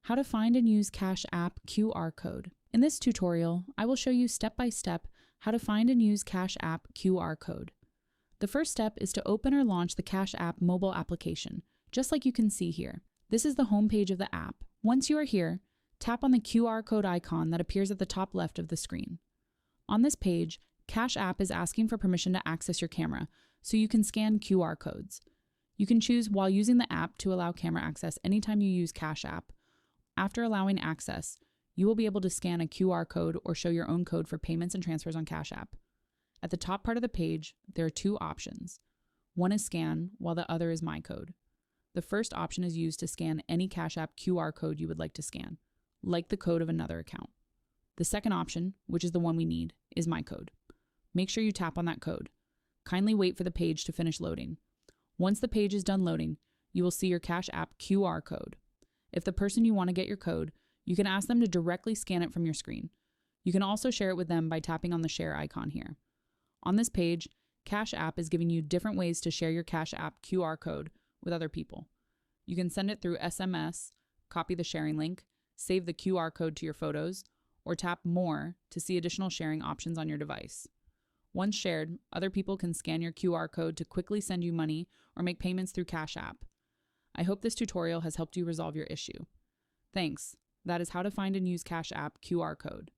How to find and use Cash App QR code. In this tutorial, I will show you step by step how to find and use Cash App QR code. The first step is to open or launch the Cash App mobile application, just like you can see here. This is the home page of the app. Once you are here, tap on the QR code icon that appears at the top left of the screen. On this page, Cash App is asking for permission to access your camera, so you can scan QR codes. You can choose while using the app to allow camera access anytime you use Cash App. After allowing access, you will be able to scan a QR code or show your own code for payments and transfers on Cash App. At the top part of the page, there are two options. One is Scan, while the other is My Code. The first option is used to scan any Cash App QR code you would like to scan, like the code of another account. The second option, which is the one we need, is My Code. Make sure you tap on that code. Kindly wait for the page to finish loading. Once the page is done loading, you will see your Cash App QR code. If the person you want to get your code, you can ask them to directly scan it from your screen. You can also share it with them by tapping on the share icon here. On this page, Cash App is giving you different ways to share your Cash App QR code with other people. You can send it through SMS, copy the sharing link, save the QR code to your photos, or tap More to see additional sharing options on your device. Once shared, other people can scan your QR code to quickly send you money or make payments through Cash App. I hope this tutorial has helped you resolve your issue. Thanks. That is how to find and use Cash App QR code.